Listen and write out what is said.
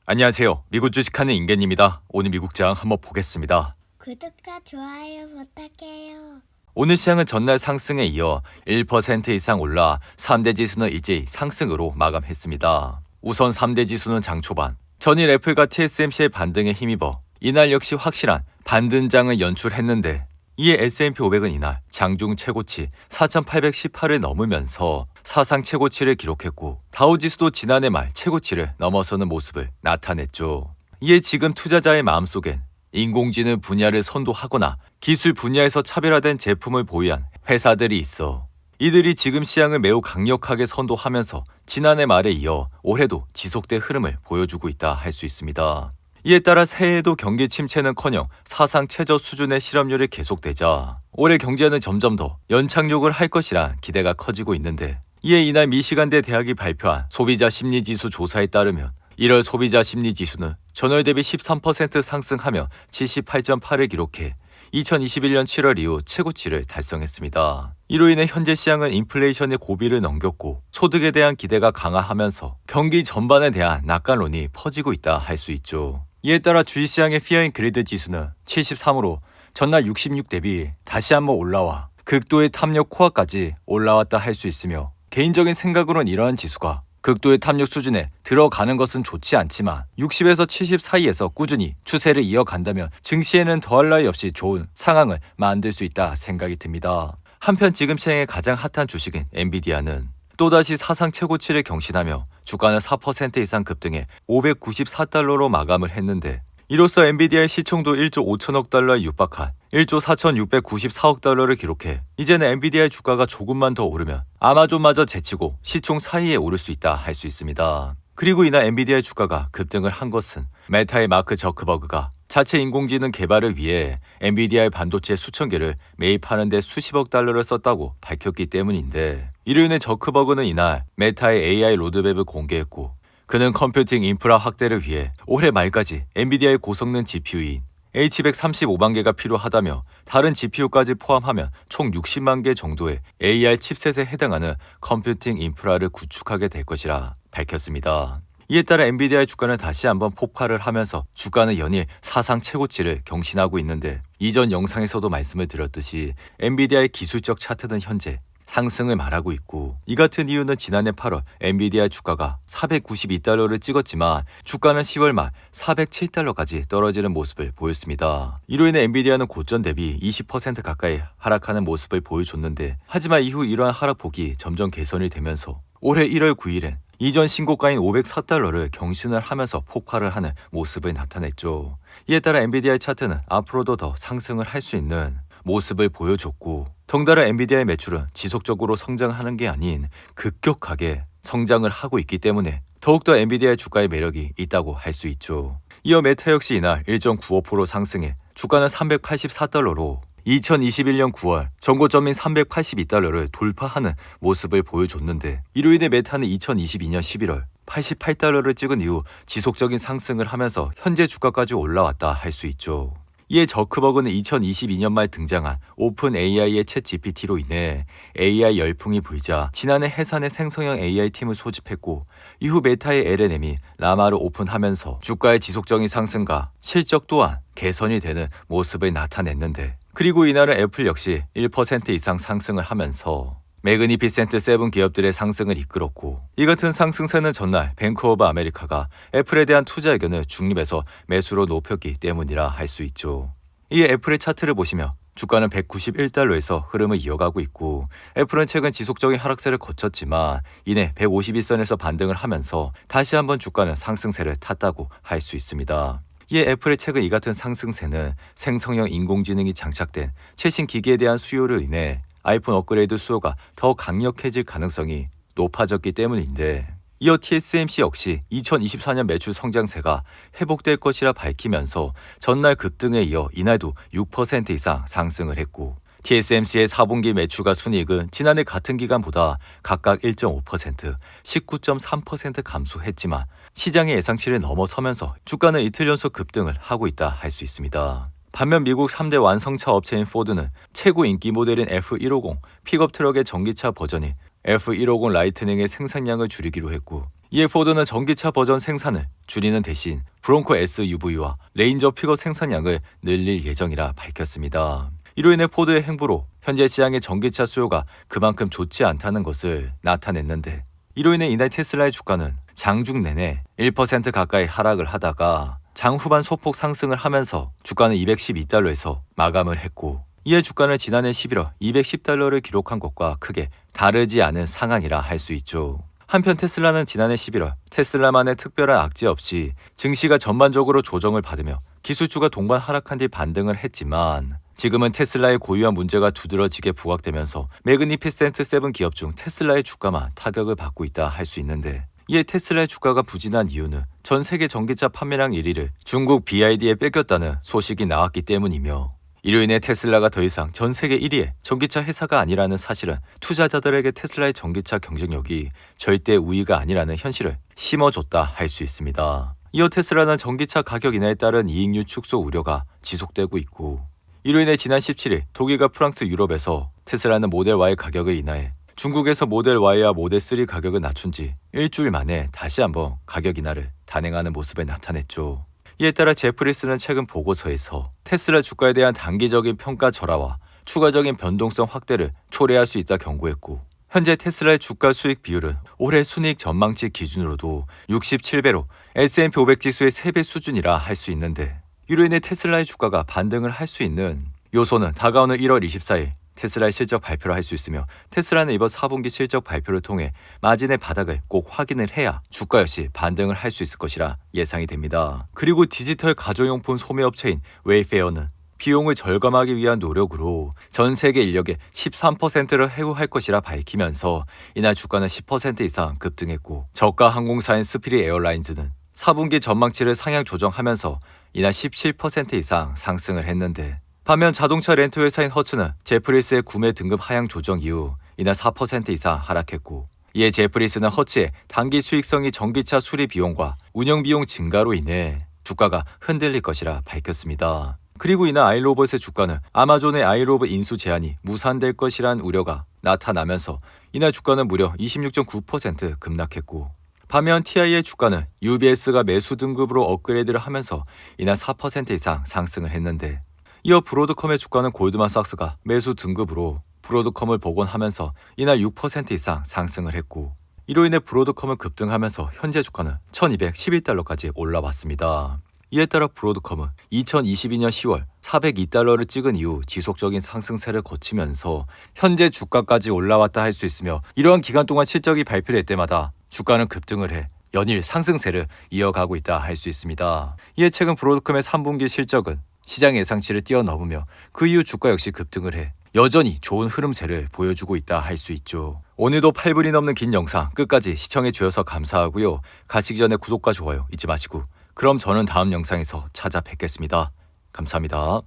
안녕하세요. 미국 주식하는 임겐입니다. 오늘 미국장 한번 보겠습니다. 구독과 좋아요 부탁해요. 오늘 시장은 전날 상승에 이어 1% 이상 올라 3대 지수는 이제 상승으로 마감했습니다. 우선 3대 지수는 장 초반 전일 애플과 TSMC의 반등에 힘입어 이날 역시 확실한 반등장을 연출했는데 이에 S&P 500은 이날 장중 최고치 4,818을 넘으면서 사상 최고치를 기록했고 다우지수도 지난해 말 최고치를 넘어서는 모습을 나타냈죠. 이에 지금 투자자의 마음속엔 인공지능 분야를 선도하거나 기술 분야에서 차별화된 제품을 보유한 회사들이 있어 이들이 지금 시장을 매우 강력하게 선도하면서 지난해 말에 이어 올해도 지속된 흐름을 보여주고 있다 할 수 있습니다. 이에 따라 새해에도 경기 침체는커녕 사상 최저 수준의 실업률이 계속되자 올해 경제는 점점 더 연착륙을 할 것이란 기대가 커지고 있는데 이에 이날 미시간대 대학이 발표한 소비자 심리지수 조사에 따르면 1월 소비자 심리지수는 전월 대비 13% 상승하며 78.8을 기록해 2021년 7월 이후 최고치를 달성했습니다. 이로 인해 현재 시장은 인플레이션의 고비를 넘겼고 소득에 대한 기대가 강화하면서 경기 전반에 대한 낙관론이 퍼지고 있다 할 수 있죠. 이에 따라 주식시장의 피어앤그리드 지수는 73으로 전날 66 대비 다시 한번 올라와 극도의 탐욕 코어까지 올라왔다 할 수 있으며 개인적인 생각으론 이러한 지수가 극도의 탐욕 수준에 들어가는 것은 좋지 않지만 60에서 70 사이에서 꾸준히 추세를 이어간다면 증시에는 더할 나위 없이 좋은 상황을 만들 수 있다 생각이 듭니다. 한편 지금 시장의 가장 핫한 주식인 엔비디아는 또다시 사상 최고치를 경신하며 주가는 4% 이상 급등해 594달러로 마감을 했는데 이로써 엔비디아의 시총도 1조 5천억 달러에 육박한 1조 4,694억 달러를 기록해 이제는 엔비디아의 주가가 조금만 더 오르면 아마존마저 제치고 시총 사이에 오를 수 있다 할 수 있습니다. 그리고 이날 엔비디아의 주가가 급등을 한 것은 메타의 마크 저크버그가 자체 인공지능 개발을 위해 엔비디아의 반도체 수천 개를 매입하는 데 수십억 달러를 썼다고 밝혔기 때문인데 이로 인해 저크버그는 이날 메타의 AI 로드맵을 공개했고 그는 컴퓨팅 인프라 확대를 위해 올해 말까지 엔비디아의 고성능 GPU인 H135만 개가 필요하다며 다른 GPU까지 포함하면 총 60만 개 정도의 AI 칩셋에 해당하는 컴퓨팅 인프라를 구축하게 될 것이라 밝혔습니다. 이에 따라 엔비디아의 주가는 다시 한번 폭발을 하면서 주가는 연일 사상 최고치를 경신하고 있는데 이전 영상에서도 말씀을 드렸듯이 엔비디아의 기술적 차트는 현재 상승을 말하고 있고 이 같은 이유는 지난해 8월 엔비디아 주가가 492달러를 찍었지만 주가는 10월 말 407달러까지 떨어지는 모습을 보였습니다. 이로 인해 엔비디아는 고점 대비 20% 가까이 하락하는 모습을 보여줬는데 하지만 이후 이러한 하락폭이 점점 개선이 되면서 올해 1월 9일엔 이전 신고가인 504달러를 경신을 하면서 폭발을 하는 모습을 나타냈죠. 이에 따라 엔비디아의 차트는 앞으로도 더 상승을 할 수 있는 모습을 보여줬고 덩달아 엔비디아의 매출은 지속적으로 성장하는 게 아닌 급격하게 성장을 하고 있기 때문에 더욱더 엔비디아의 주가의 매력이 있다고 할 수 있죠. 이어 메타 역시 이날 1.95% 상승해 주가는 384달러로 2021년 9월 전고점인 382달러를 돌파하는 모습을 보여줬는데 이로 인해 메타는 2022년 11월 88달러를 찍은 이후 지속적인 상승을 하면서 현재 주가까지 올라왔다 할 수 있죠. 이에 저크버그는 2022년 말 등장한 오픈 AI의 챗 GPT로 인해 AI 열풍이 불자 지난해 해산의 생성형 AI 팀을 소집했고 이후 메타의 LLM이 라마를 오픈하면서 주가의 지속적인 상승과 실적 또한 개선이 되는 모습을 나타냈는데 그리고 이날은 애플 역시 1% 이상 상승을 하면서 매그니피센트 7 기업들의 상승을 이끌었고 이 같은 상승세는 전날 뱅크 오브 아메리카가 애플에 대한 투자 의견을 중립에서 매수로 높였기 때문이라 할 수 있죠. 이에 애플의 차트를 보시면 주가는 191달러에서 흐름을 이어가고 있고 애플은 최근 지속적인 하락세를 거쳤지만 이내 151선에서 반등을 하면서 다시 한번 주가는 상승세를 탔다고 할 수 있습니다. 이에 애플의 최근 이 같은 상승세는 생성형 인공지능이 장착된 최신 기기에 대한 수요로 인해 아이폰 업그레이드 수요가 더 강력해질 가능성이 높아졌기 때문인데 이어 TSMC 역시 2024년 매출 성장세가 회복될 것이라 밝히면서 전날 급등에 이어 이날도 6% 이상 상승을 했고 TSMC의 4분기 매출과 순이익은 지난해 같은 기간보다 각각 1.5%, 19.3% 감소했지만 시장의 예상치를 넘어서면서 주가는 이틀 연속 급등을 하고 있다 할 수 있습니다. 반면 미국 3대 완성차 업체인 포드는 최고 인기 모델인 F150 픽업 트럭의 전기차 버전인 F150 라이트닝의 생산량을 줄이기로 했고 이에 포드는 전기차 버전 생산을 줄이는 대신 브롱코 SUV와 레인저 픽업 생산량을 늘릴 예정이라 밝혔습니다. 이로 인해 포드의 행보로 현재 시장의 전기차 수요가 그만큼 좋지 않다는 것을 나타냈는데, 이로 인해 이날 테슬라의 주가는 장중 내내 1% 가까이 하락을 하다가 장 후반 소폭 상승을 하면서 주가는 212달러에서 마감을 했고, 이에 주가는 지난해 11월 210달러를 기록한 것과 크게 다르지 않은 상황이라 할 수 있죠. 한편 테슬라는 지난해 11월 테슬라만의 특별한 악재 없이 증시가 전반적으로 조정을 받으며 기술주가 동반 하락한 뒤 반등을 했지만, 지금은 테슬라의 고유한 문제가 두드러지게 부각되면서 매그니피센트 7 기업 중 테슬라의 주가만 타격을 받고 있다 할 수 있는데, 이에 테슬라의 주가가 부진한 이유는 전 세계 전기차 판매량 1위를 중국 BYD에 뺏겼다는 소식이 나왔기 때문이며, 이로 인해 테슬라가 더 이상 전 세계 1위의 전기차 회사가 아니라는 사실은 투자자들에게 테슬라의 전기차 경쟁력이 절대 우위가 아니라는 현실을 심어줬다 할 수 있습니다. 이어 테슬라는 전기차 가격 인하에 따른 이익률 축소 우려가 지속되고 있고, 이로 인해 지난 17일 독일과 프랑스, 유럽에서 테슬라는 모델 Y 가격을 인하해 중국에서 모델 Y와 모델 3 가격을 낮춘 지 일주일 만에 다시 한번 가격 인하를 단행하는 모습을 나타냈죠. 이에 따라 제프리스는 최근 보고서에서 테슬라 주가에 대한 단기적인 평가 절하와 추가적인 변동성 확대를 초래할 수 있다 경고했고, 현재 테슬라의 주가 수익 비율은 올해 순이익 전망치 기준으로도 67배로 S&P 500 지수의 3배 수준이라 할 수 있는데, 이로 인해 테슬라의 주가가 반등을 할 수 있는 요소는 다가오는 1월 24일 테슬라의 실적 발표를 할 수 있으며, 테슬라는 이번 4분기 실적 발표를 통해 마진의 바닥을 꼭 확인을 해야 주가 역시 반등을 할 수 있을 것이라 예상이 됩니다. 그리고 디지털 가정용품 소매업체인 웨이페어는 비용을 절감하기 위한 노력으로 전 세계 인력의 13%를 해고할 것이라 밝히면서 이날 주가는 10% 이상 급등했고, 저가 항공사인 스피릿 에어라인즈는 4분기 전망치를 상향 조정하면서 이날 17% 이상 상승을 했는데, 반면 자동차 렌트 회사인 허츠는 제프리스의 구매 등급 하향 조정 이후 이날 4% 이상 하락했고, 이에 제프리스는 허츠의 단기 수익성이 전기차 수리 비용과 운영 비용 증가로 인해 주가가 흔들릴 것이라 밝혔습니다. 그리고 이날 아이로봇의 주가는 아마존의 아이로봇 인수 제한이 무산될 것이란 우려가 나타나면서 이날 주가는 무려 26.9% 급락했고, 반면 TI의 주가는 UBS가 매수 등급으로 업그레이드를 하면서 이날 4% 이상 상승을 했는데, 이어 브로드컴의 주가는 골드만삭스가 매수 등급으로 브로드컴을 복원하면서 이날 6% 이상 상승을 했고, 이로 인해 브로드컴은 급등하면서 현재 주가는 1211달러까지 올라왔습니다. 이에 따라 브로드컴은 2022년 10월 402달러를 찍은 이후 지속적인 상승세를 거치면서 현재 주가까지 올라왔다 할 수 있으며, 이러한 기간 동안 실적이 발표될 때마다 주가는 급등을 해 연일 상승세를 이어가고 있다 할 수 있습니다. 이에 최근 브로드컴의 3분기 실적은 시장 예상치를 뛰어넘으며 그 이후 주가 역시 급등을 해 여전히 좋은 흐름세를 보여주고 있다 할 수 있죠. 오늘도 8분이 넘는 긴 영상 끝까지 시청해 주셔서 감사하고요. 가시기 전에 구독과 좋아요 잊지 마시고, 그럼 저는 다음 영상에서 찾아뵙겠습니다. 감사합니다.